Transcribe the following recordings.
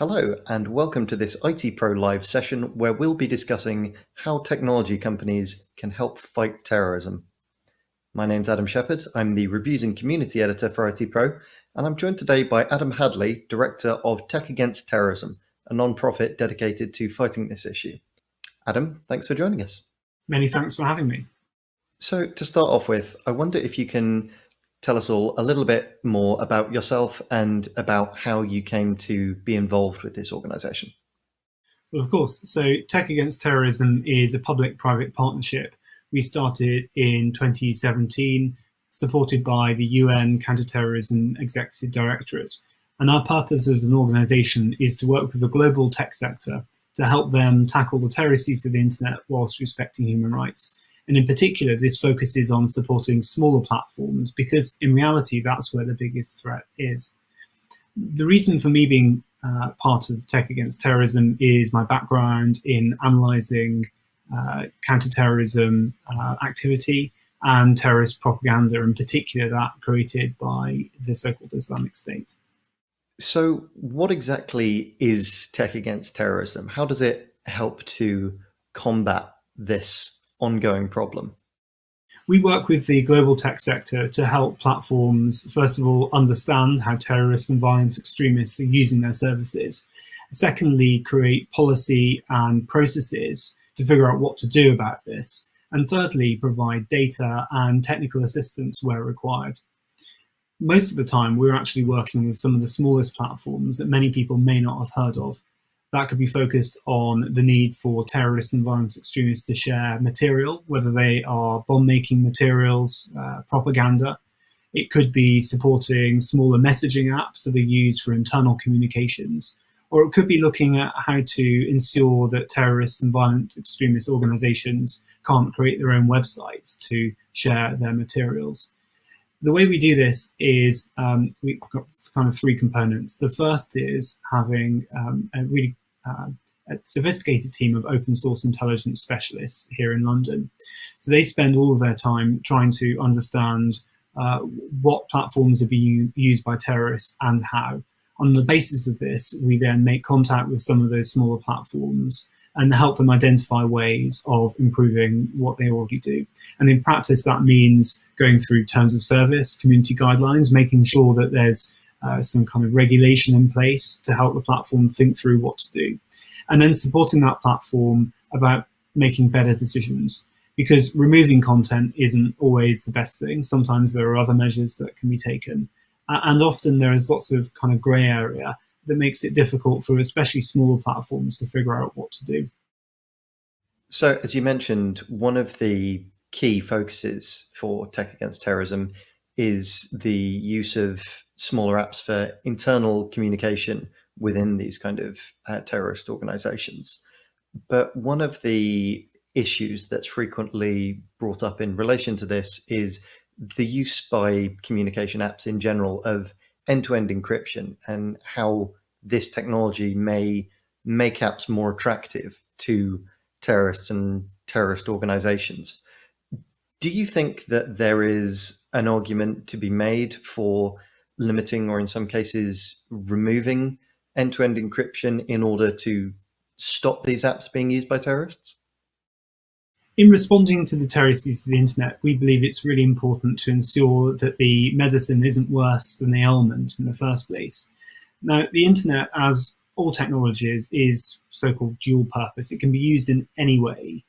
Hello, and welcome to this ITPro live session where we'll be discussing how technology companies can help fight terrorism. My name's Adam Shepherd. I'm the Reviews and Community Editor for ITPro, and I'm joined today by Adam Hadley, Director of Tech Against Terrorism, a non-profit dedicated to fighting this issue. Adam, thanks for joining us. Many thanks for having me. So to start off with, I wonder if you can tell us all a little bit more about yourself and about how you came to be involved with this organization. Well, of course. So Tech Against Terrorism is a public-private partnership. We started in 2017, supported by the UN Counterterrorism Executive Directorate. And our purpose as an organization is to work with the global tech sector to help them tackle the terrorist use of the internet whilst respecting human rights. And in particular, this focuses on supporting smaller platforms because in reality, that's where the biggest threat is. The reason for me being part of Tech Against Terrorism is my background in analysing counterterrorism activity and terrorist propaganda, in particular that created by the so-called Islamic State. So what exactly is Tech Against Terrorism? How does it help to combat this ongoing problem? We work with the global tech sector to help platforms, first of all, understand how terrorists and violent extremists are using their services. Secondly, create policy and processes to figure out what to do about this. And thirdly, provide data and technical assistance where required. Most of the time, we're actually working with some of the smallest platforms that many people may not have heard of. That could be focused on the need for terrorists and violent extremists to share material, whether they are bomb-making materials, propaganda. It could be supporting smaller messaging apps that are used for internal communications, or it could be looking at how to ensure that terrorists and violent extremist organizations can't create their own websites to share their materials. The way we do this is we've got kind of three components. The first is having a really a sophisticated team of open source intelligence specialists here in London. So they spend all of their time trying to understand what platforms are being used by terrorists and how. On the basis of this, we then make contact with some of those smaller platforms and help them identify ways of improving what they already do. And in practice, that means going through terms of service, community guidelines, making sure that there's some kind of regulation in place to help the platform think through what to do. And then supporting that platform about making better decisions. Because removing content isn't always the best thing. Sometimes there are other measures that can be taken. And often there is lots of kind of grey area that makes it difficult for especially smaller platforms to figure out what to do. So as you mentioned, one of the key focuses for Tech Against Terrorism is the use of smaller apps for internal communication within these kind of terrorist organizations. But one of the issues that's frequently brought up in relation to this is the use by communication apps in general of end-to-end encryption and how this technology may make apps more attractive to terrorists and terrorist organizations. Do you think that there is an argument to be made for limiting or in some cases removing end-to-end encryption in order to stop these apps being used by terrorists? In responding to the terrorist use of the internet, we believe it's really important to ensure that the medicine isn't worse than the ailment in the first place. Now, the internet, as all technologies, is so-called dual purpose. It can be used in any way.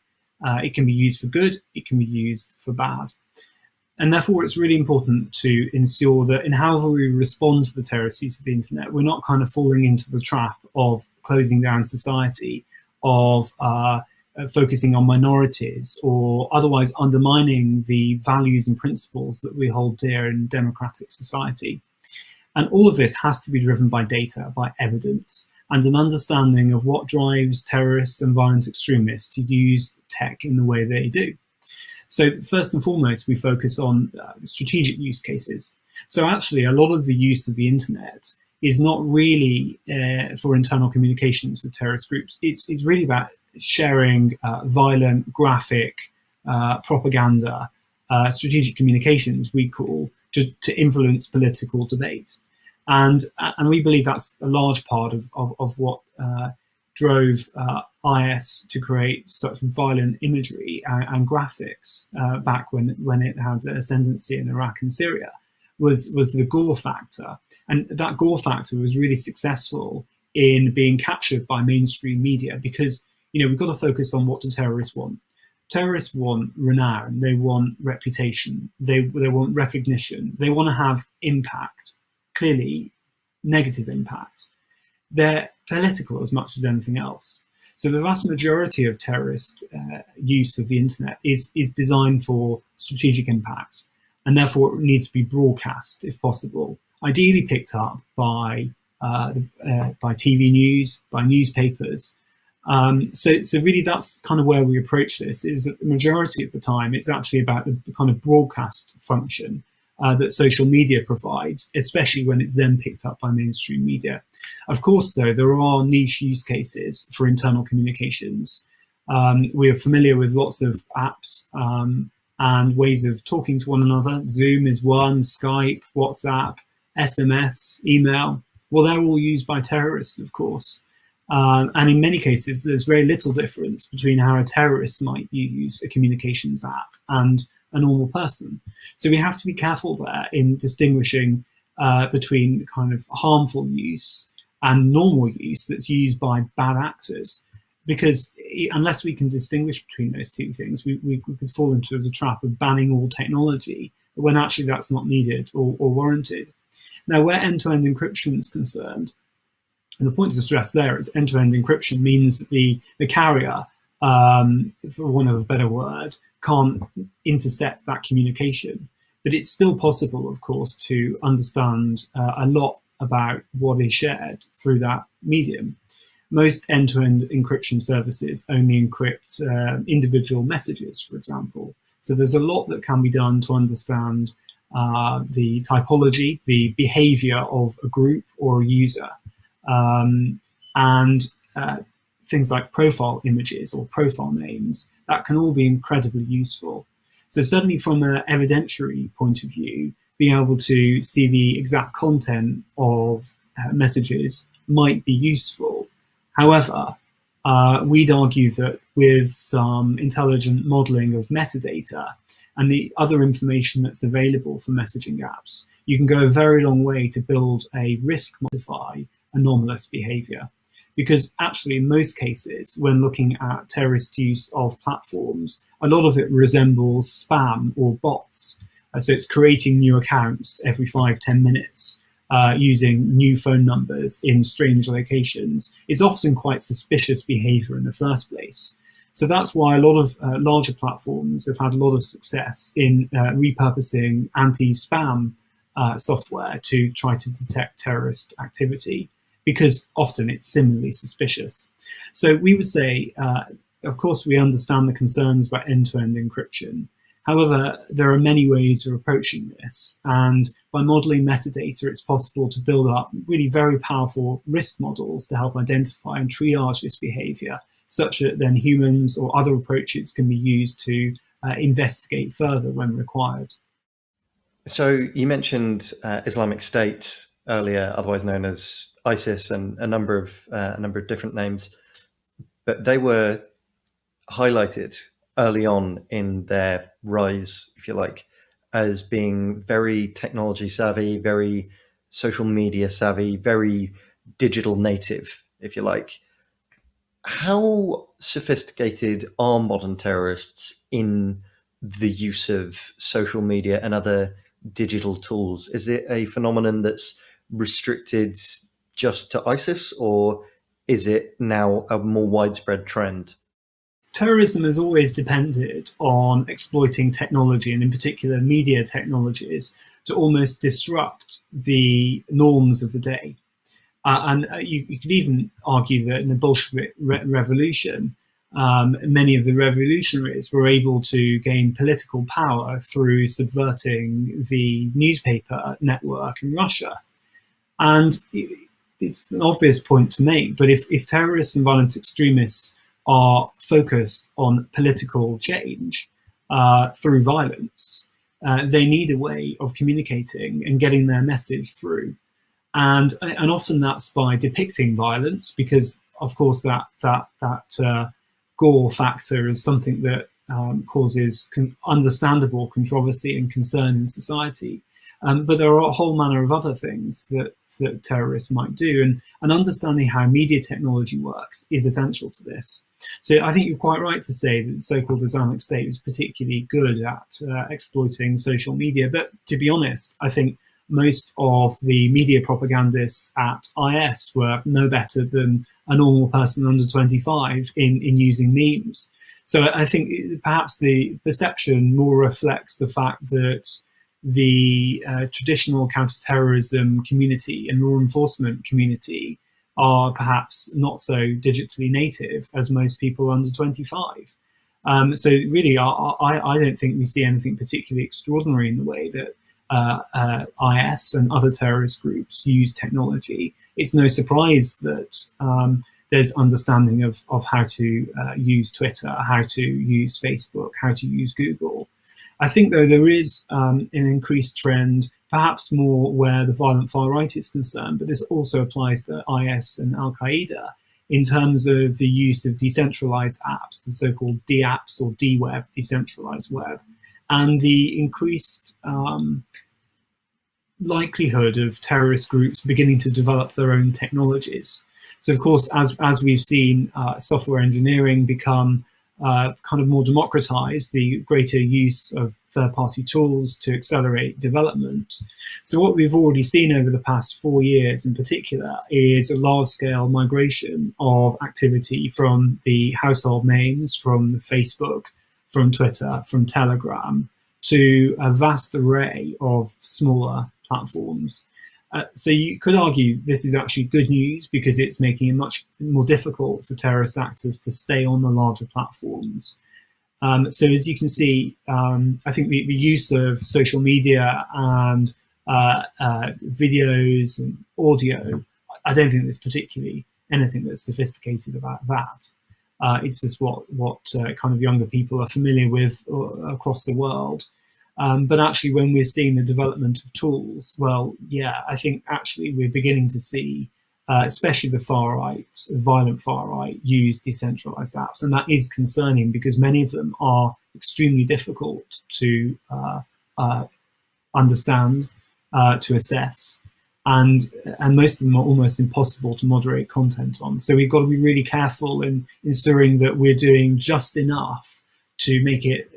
It can be used for good, it can be used for bad. And therefore, it's really important to ensure that in however we respond to the terrorist use of the internet, we're not kind of falling into the trap of closing down society, of focusing on minorities, or otherwise undermining the values and principles that we hold dear in democratic society. And all of this has to be driven by data, by evidence, and an understanding of what drives terrorists and violent extremists to use tech in the way they do. So first and foremost, we focus on strategic use cases. So actually, a lot of the use of the internet is not really for internal communications with terrorist groups. It's really about sharing violent, graphic propaganda, strategic communications, we call, to influence political debate. And we believe that's a large part of what drove IS to create such violent imagery and graphics back when it had ascendancy in Iraq and Syria, was the gore factor. And that gore factor was really successful in being captured by mainstream media, because we've got to focus on, what do terrorists want? Terrorists want renown, they want reputation, they want recognition, they want to have impact, clearly negative impact. They're political as much as anything else. So the vast majority of terrorist use of the internet is designed for strategic impact, and therefore it needs to be broadcast if possible, ideally picked up by TV news, by newspapers. So really that's kind of where we approach this, is that the majority of the time it's actually about the kind of broadcast function that social media provides, especially when it's then picked up by mainstream media. Of course, though, there are niche use cases for internal communications. We are familiar with lots of apps and ways of talking to one another. Zoom is one, Skype, WhatsApp, SMS, email. Well, they're all used by terrorists, of course. And in many cases, there's very little difference between how a terrorist might use a communications app and a normal person. So we have to be careful there in distinguishing between kind of harmful use and normal use that's used by bad actors. Because unless we can distinguish between those two things, we could fall into the trap of banning all technology when actually that's not needed or warranted. Now, where end-to-end encryption is concerned, and the point to stress there is end-to-end encryption means that the carrier, for want of a better word, can't intercept that communication. But it's still possible, of course, to understand a lot about what is shared through that medium. Most end-to-end encryption services only encrypt individual messages, for example. So there's a lot that can be done to understand the typology, the behavior of a group or a user. And things like profile images or profile names, that can all be incredibly useful. So certainly from an evidentiary point of view, being able to see the exact content of messages might be useful. However, we'd argue that with some intelligent modeling of metadata and the other information that's available for messaging apps, you can go a very long way to build a risk modify anomalous behavior. Because actually, in most cases, when looking at terrorist use of platforms, a lot of it resembles spam or bots. So it's creating new accounts every 5-10 minutes, using new phone numbers in strange locations. It's often quite suspicious behavior in the first place. So that's why a lot of larger platforms have had a lot of success in repurposing anti-spam software to try to detect terrorist activity, because often it's similarly suspicious. So we would say, of course, we understand the concerns about end-to-end encryption. However, there are many ways of approaching this. And by modeling metadata, it's possible to build up really very powerful risk models to help identify and triage this behavior, such that then humans or other approaches can be used to investigate further when required. So you mentioned Islamic State earlier, otherwise known as ISIS, and a number of different names, but they were highlighted early on in their rise, if you like, as being very technology savvy, very social media savvy, very digital native, if you like. How sophisticated are modern terrorists in the use of social media and other digital tools? Is it a phenomenon that's restricted just to ISIS, or is it now a more widespread trend? Terrorism has always depended on exploiting technology, and in particular media technologies, to almost disrupt the norms of the day. And you could even argue that in the Bolshevik Revolution, many of the revolutionaries were able to gain political power through subverting the newspaper network in Russia. And it's an obvious point to make, but if terrorists and violent extremists are focused on political change through violence, they need a way of communicating and getting their message through. and often that's by depicting violence, because of course that gore factor is something that causes understandable controversy and concern in society. But there are a whole manner of other things that terrorists might do, and understanding how media technology works is essential to this. So I think you're quite right to say that the so-called Islamic State was particularly good at exploiting social media. But to be honest, I think most of the media propagandists at IS were no better than a normal person under 25 in using memes. So I think perhaps the perception more reflects the fact that the traditional counterterrorism community and law enforcement community are perhaps not so digitally native as most people under 25. So really, I don't think we see anything particularly extraordinary in the way that IS and other terrorist groups use technology. It's no surprise that there's understanding of how to use Twitter, how to use Facebook, how to use Google. I think, though, there is an increased trend, perhaps more where the violent far right is concerned, but this also applies to IS and Al Qaeda in terms of the use of decentralized apps, the so-called D-apps or D-web, decentralized web, and the increased likelihood of terrorist groups beginning to develop their own technologies. So, of course, as we've seen software engineering become kind of more democratized, the greater use of third-party tools to accelerate development. So what we've already seen over the past 4 years in particular is a large-scale migration of activity from the household names, from Facebook, from Twitter, from Telegram, to a vast array of smaller platforms. So you could argue this is actually good news because it's making it much more difficult for terrorist actors to stay on the larger platforms. So as you can see, I think the use of social media and videos and audio, I don't think there's particularly anything that's sophisticated about that. It's just what kind of younger people are familiar with across the world. But actually, when we're seeing the development of tools, well, yeah, I think actually we're beginning to see, especially the far right, the violent far right, use decentralized apps. And that is concerning because many of them are extremely difficult to understand, to assess, and most of them are almost impossible to moderate content on. So we've got to be really careful in ensuring that we're doing just enough to make it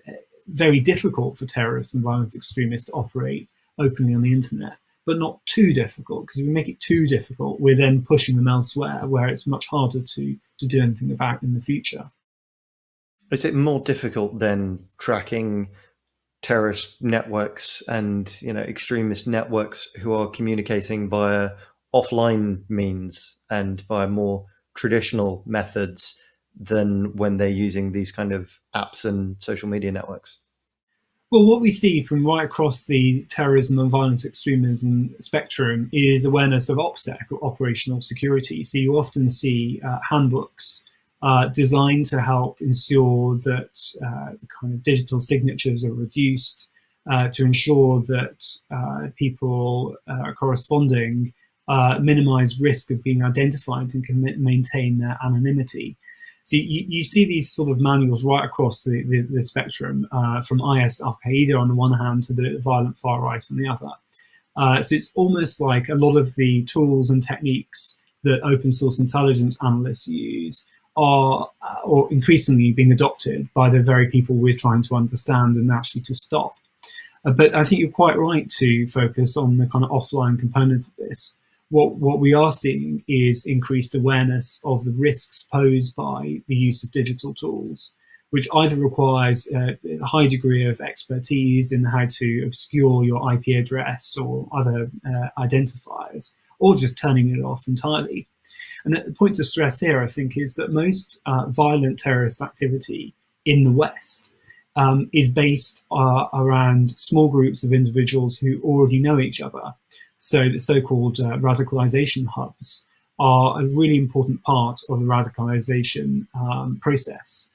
very difficult for terrorists and violent extremists to operate openly on the internet, but not too difficult, because if we make it too difficult, we're then pushing them elsewhere where it's much harder to do anything about in the future. Is it more difficult than tracking terrorist networks and extremist networks who are communicating via offline means and via more traditional methods than when they're using these kind of apps and social media networks? Well, what we see from right across the terrorism and violent extremism spectrum is awareness of OPSEC, or operational security. So you often see handbooks designed to help ensure that the kind of digital signatures are reduced, to ensure that people corresponding minimize risk of being identified and can maintain their anonymity. So you see these sort of manuals right across the spectrum, from IS, Al Qaeda on the one hand to the violent far right on the other. So it's almost like a lot of the tools and techniques that open source intelligence analysts use are or increasingly being adopted by the very people we're trying to understand and actually to stop. But I think you're quite right to focus on the kind of offline component of this. What we are seeing is increased awareness of the risks posed by the use of digital tools, which either requires a high degree of expertise in how to obscure your IP address or other identifiers, or just turning it off entirely. And the point to stress here, I think, is that most violent terrorist activity in the West is based around small groups of individuals who already know each other. So the so-called radicalization hubs are a really important part of the radicalization process,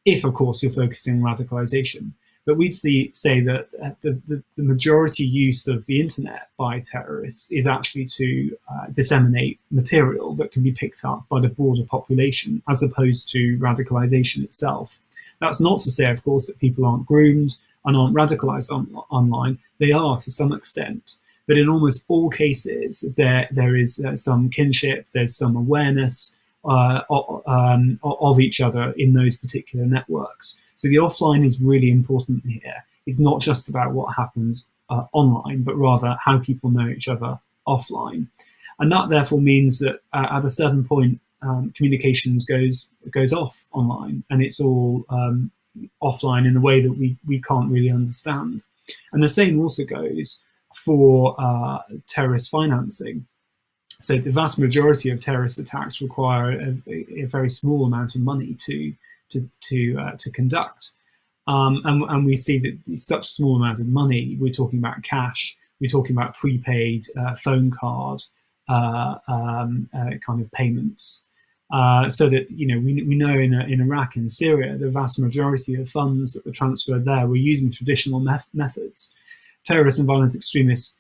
if, of course, you're focusing on radicalization. But we'd say that the majority use of the internet by terrorists is actually to disseminate material that can be picked up by the broader population, as opposed to radicalization itself. That's not to say, of course, that people aren't groomed and aren't radicalized online. They are to some extent. But in almost all cases, there is some kinship, there's some awareness of each other in those particular networks. So the offline is really important here. It's not just about what happens online, but rather how people know each other offline. And that therefore means that at a certain point, communications goes off online, and it's all offline in a way that we can't really understand. And the same also goes for terrorist financing. So the vast majority of terrorist attacks require a very small amount of money to conduct, and we see that such small amount of money. We're talking about cash. We're talking about prepaid phone card kind of payments. So that we know in Iraq and Syria, the vast majority of funds that were transferred there were using traditional methods. Terrorists and violent extremists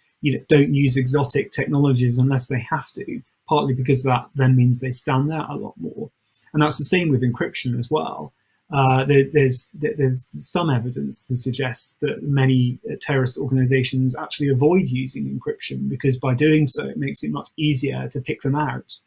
don't use exotic technologies unless they have to, partly because that then means they stand out a lot more. And that's the same with encryption as well. There's some evidence to suggest that many terrorist organizations actually avoid using encryption, because by doing so, it makes it much easier to pick them out.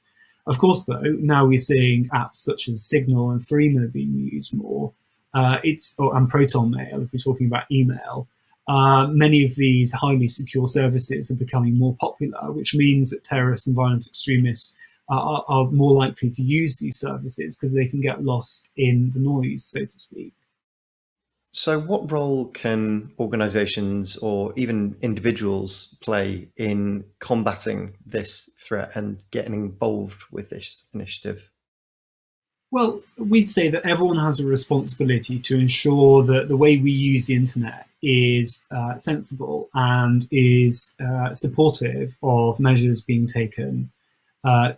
Of course, though, now we're seeing apps such as Signal and Threema being used more, and Proton Mail, if we're talking about email. Many of these highly secure services are becoming more popular, which means that terrorists and violent extremists are more likely to use these services because they can get lost in the noise, so to speak. So what role can organizations or even individuals play in combating this threat and getting involved with this initiative? Well, we'd say that everyone has a responsibility to ensure that the way we use the internet is sensible and is supportive of measures being taken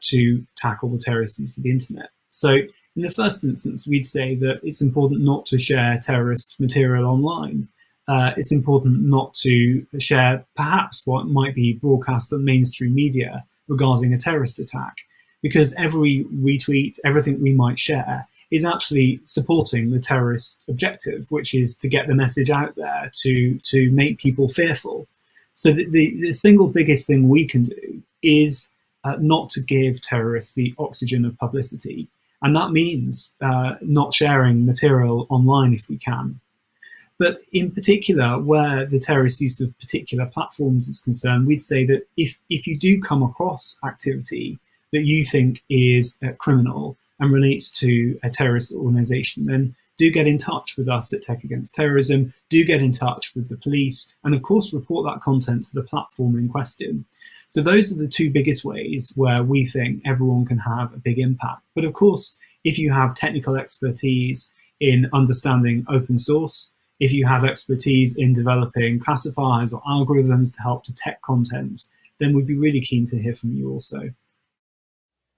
to tackle the terrorist use of the internet. So in the first instance, we'd say that it's important not to share terrorist material online. It's important not to share perhaps what might be broadcast on mainstream media regarding a terrorist attack, because every retweet, everything we might share, is actually supporting the terrorist objective, which is to get the message out there to make people fearful. So the single biggest thing we can do is not to give terrorists the oxygen of publicity. And that means not sharing material online if we can. But in particular, where the terrorist use of particular platforms is concerned, we'd say that if you do come across activity that you think is criminal and relates to a terrorist organization, then do get in touch with us at Tech Against Terrorism, do get in touch with the police, and of course report that content to the platform in question. So those are the two biggest ways where we think everyone can have a big impact. But of course, if you have technical expertise in understanding open source, if you have expertise in developing classifiers or algorithms to help detect content, then we'd be really keen to hear from you also.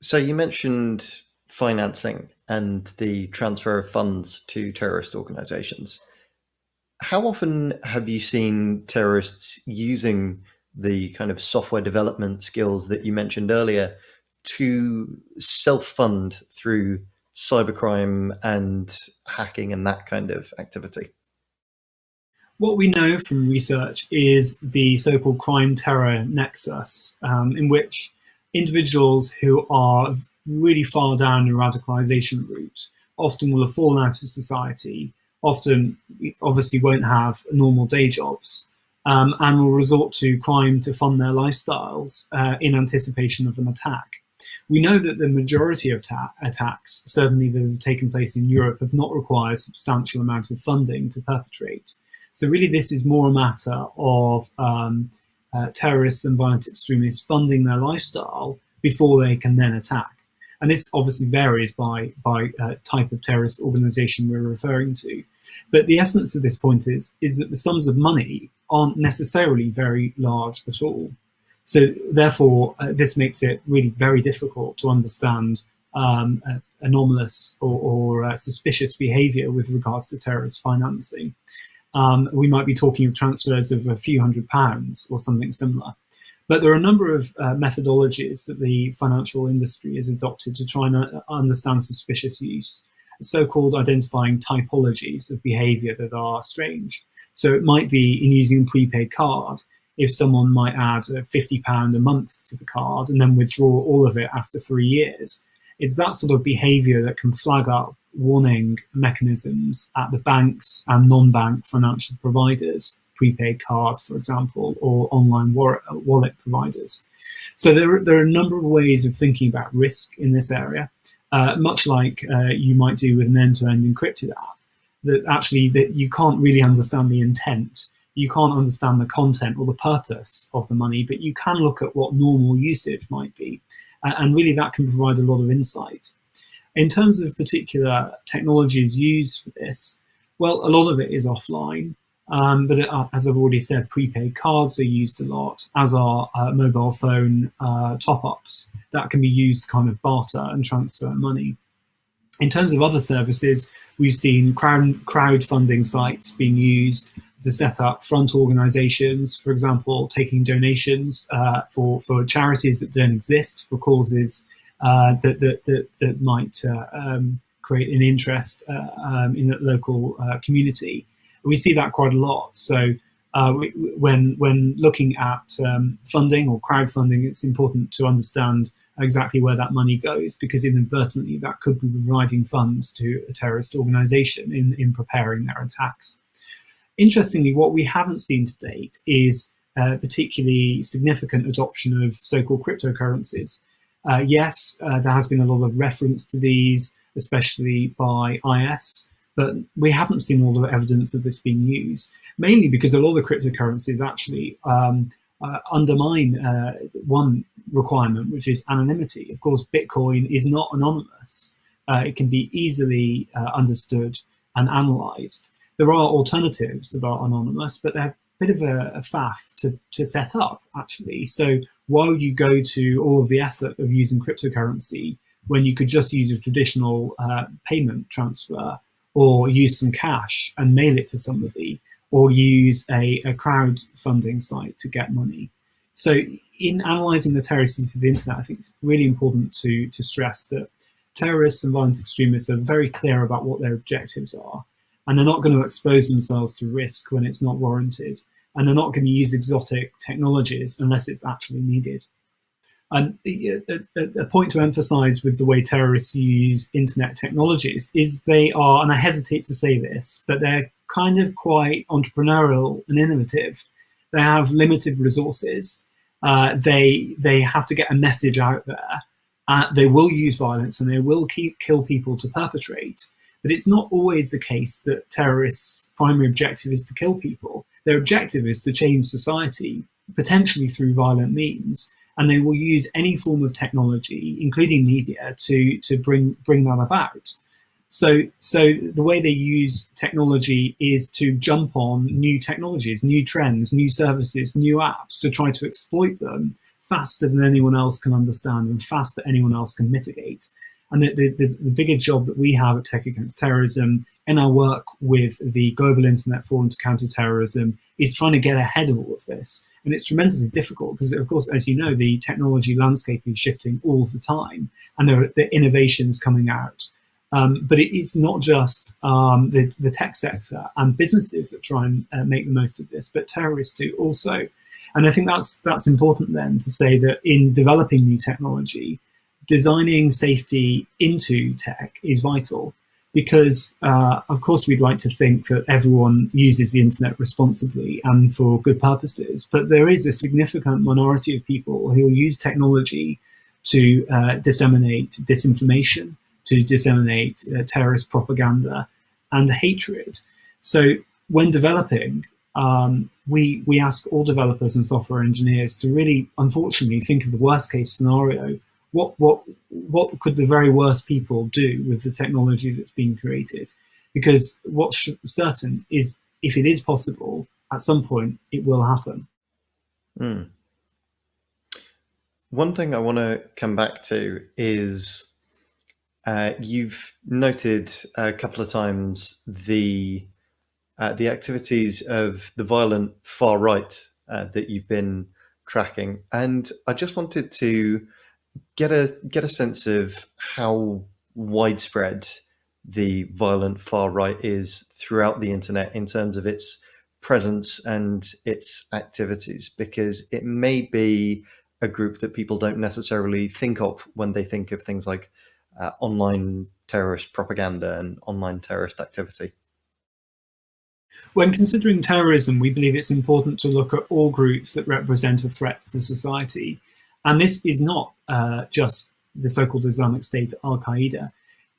So you mentioned financing and the transfer of funds to terrorist organizations. How often have you seen terrorists using the kind of software development skills that you mentioned earlier to self-fund through cybercrime and hacking and that kind of activity? What we know from research is the so-called crime-terror nexus, in which individuals who are really far down the radicalization route often will have fallen out of society, often obviously won't have normal day jobs, and will resort to crime to fund their lifestyles in anticipation of an attack. We know that the majority of attacks, certainly that have taken place in Europe, have not required a substantial amount of funding to perpetrate. So really this is more a matter of terrorists and violent extremists funding their lifestyle before they can then attack. And this obviously varies by type of terrorist organization we're referring to. But the essence of this point is that the sums of money aren't necessarily very large at all. So therefore, this makes it really very difficult to understand anomalous or suspicious behavior with regards to terrorist financing. we might be talking of transfers of a few £100 or something similar. But there are a number of methodologies that the financial industry has adopted to try and understand suspicious use, so-called identifying typologies of behavior that are strange. So it might be in using a prepaid card, if someone might add £50 a month to the card and then withdraw all of it after 3 years. It's that sort of behavior that can flag up warning mechanisms at the banks and non-bank financial providers, prepaid card, for example, or online wallet providers. So there are a number of ways of thinking about risk in this area, much like you might do with an end-to-end encrypted app, that actually that you can't really understand the intent, you can't understand the content or the purpose of the money, but you can look at what normal usage might be. And really that can provide a lot of insight. In terms of particular technologies used for this, well, a lot of it is offline. But as I've already said, prepaid cards are used a lot, as are mobile phone top-ups that can be used to kind of barter and transfer money. In terms of other services, we've seen crowdfunding sites being used to set up front organizations, for example, taking donations for charities that don't exist, for causes that might create an interest in the local community. We see that quite a lot. So when looking at funding or crowdfunding, it's important to understand exactly where that money goes, because inadvertently that could be providing funds to a terrorist organization in preparing their attacks. Interestingly, what we haven't seen to date is particularly significant adoption of so-called cryptocurrencies. Yes, there has been a lot of reference to these, especially by IS, but we haven't seen all the evidence of this being used, mainly because a lot of cryptocurrencies actually undermine one requirement, which is anonymity. Of course, Bitcoin is not anonymous. It can be easily understood and analyzed. There are alternatives that are anonymous, but they're a bit of a faff to set up, actually. So why would you go to all of the effort of using cryptocurrency when you could just use a traditional payment transfer, or use some cash and mail it to somebody, or use a crowdfunding site to get money? So in analysing the terrorist use of the internet, I think it's really important to stress that terrorists and violent extremists are very clear about what their objectives are, and they're not going to expose themselves to risk when it's not warranted, and they're not going to use exotic technologies unless it's actually needed. And a point to emphasize with the way terrorists use internet technologies is they are, and I hesitate to say this, but they're kind of quite entrepreneurial and innovative. They have limited resources. They have to get a message out there. They will use violence and they will kill people to perpetrate. But it's not always the case that terrorists' primary objective is to kill people. Their objective is to change society, potentially through violent means. And they will use any form of technology, including media, to bring that about. So the way they use technology is to jump on new technologies, new trends, new services, new apps, to try to exploit them faster than anyone else can understand and faster than anyone else can mitigate. And the bigger job that we have at Tech Against Terrorism in our work with the Global Internet Forum to Counter Terrorism is trying to get ahead of all of this. And it's tremendously difficult because, of course, as you know, the technology landscape is shifting all the time and there are the innovations coming out. But it's not just the tech sector and businesses that try and make the most of this, but terrorists do also. And I think that's important then to say that in developing new technology, designing safety into tech is vital, because of course we'd like to think that everyone uses the internet responsibly and for good purposes, but there is a significant minority of people who use technology to disseminate disinformation, to disseminate terrorist propaganda and hatred. So when developing, we ask all developers and software engineers to really, unfortunately, think of the worst case scenario. What could the very worst people do with the technology that's being created? Because what's certain is, if it is possible, at some point it will happen. Mm. One thing I want to come back to is you've noted a couple of times the the activities of the violent far right that you've been tracking, and I just wanted to get a sense of how widespread the violent far right is throughout the internet in terms of its presence and its activities, because it may be a group that people don't necessarily think of when they think of things like online terrorist propaganda and online terrorist activity. When considering terrorism, we believe it's important to look at all groups that represent a threat to society. And this is not just the so-called Islamic State, Al-Qaeda.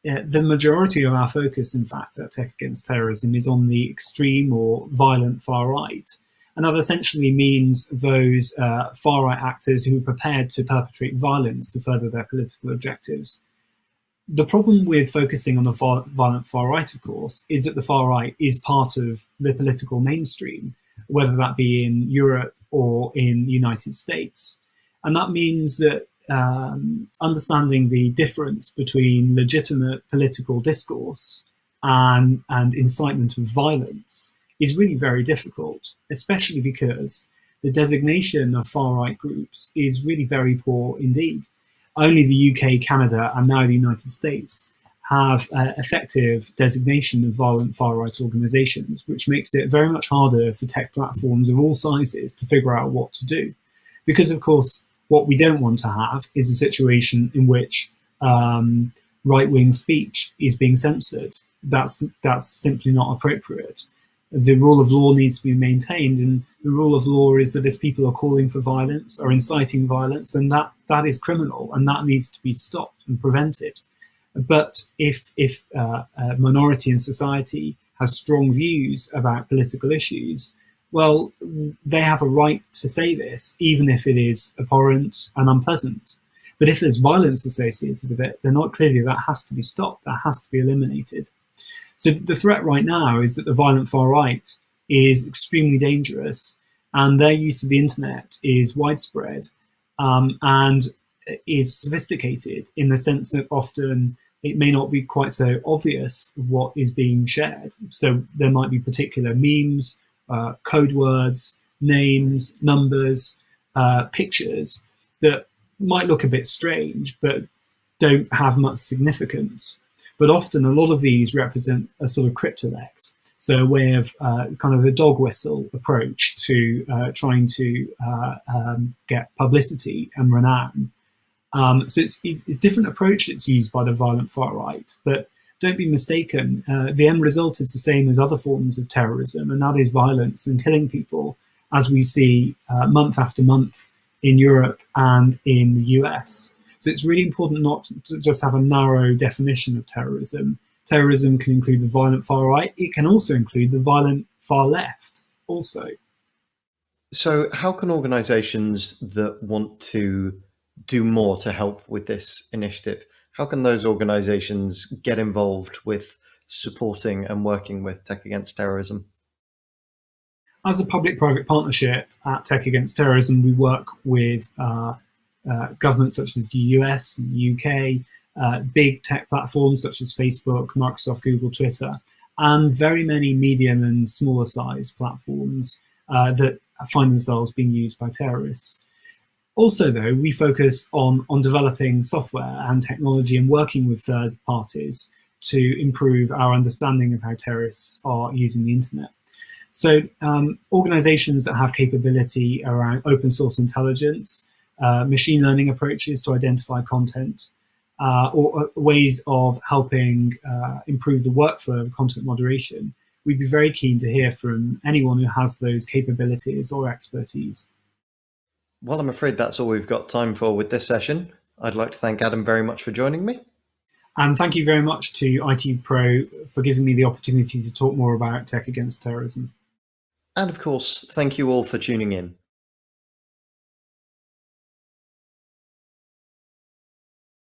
The majority of our focus, in fact, at Tech Against Terrorism is on the extreme or violent far right. And that essentially means those far right actors who are prepared to perpetrate violence to further their political objectives. The problem with focusing on the violent far right, of course, is that the far right is part of the political mainstream, whether that be in Europe or in the United States. And that means that understanding the difference between legitimate political discourse and incitement of violence is really very difficult, especially because the designation of far right groups is really very poor indeed. Only the UK, Canada, and now the United States have effective designation of violent far-right organizations, which makes it very much harder for tech platforms of all sizes to figure out what to do. Because, of course, what we don't want to have is a situation in which right-wing speech is being censored. That's simply not appropriate. The rule of law needs to be maintained, and the rule of law is that if people are calling for violence or inciting violence, then that is criminal, and that needs to be stopped and prevented. But if a minority in society has strong views about political issues, well, they have a right to say this, even if it is abhorrent and unpleasant. But if there's violence associated with it, then not clearly that has to be stopped, that has to be eliminated. So the threat right now is that the violent far right is extremely dangerous, and their use of the internet is widespread and is sophisticated in the sense that often it may not be quite so obvious what is being shared. So there might be particular memes, code words, names, numbers, pictures that might look a bit strange but don't have much significance. But often a lot of these represent a sort of cryptolex, so a way of kind of a dog whistle approach to trying to get publicity and renown. So it's a different approach that's used by the violent far right, but don't be mistaken, the end result is the same as other forms of terrorism, and that is violence and killing people, as we see month after month in Europe and in the US. So it's really important not to just have a narrow definition of terrorism. Terrorism can include the violent far right. It can also include the violent far left also. So how can organizations that want to do more to help with this initiative, how can those organizations get involved with supporting and working with Tech Against Terrorism? As a public-private partnership at Tech Against Terrorism, we work with governments such as the US, the UK, big tech platforms such as Facebook, Microsoft, Google, Twitter, and very many medium and smaller size platforms that find themselves being used by terrorists. Also, though, we focus on developing software and technology and working with third parties to improve our understanding of how terrorists are using the internet. So organizations that have capability around open source intelligence, machine learning approaches to identify content, or ways of helping improve the workflow of content moderation, we'd be very keen to hear from anyone who has those capabilities or expertise. Well, I'm afraid that's all we've got time for with this session. I'd like to thank Adam very much for joining me. And thank you very much to ITPro for giving me the opportunity to talk more about Tech Against Terrorism. And of course, thank you all for tuning in.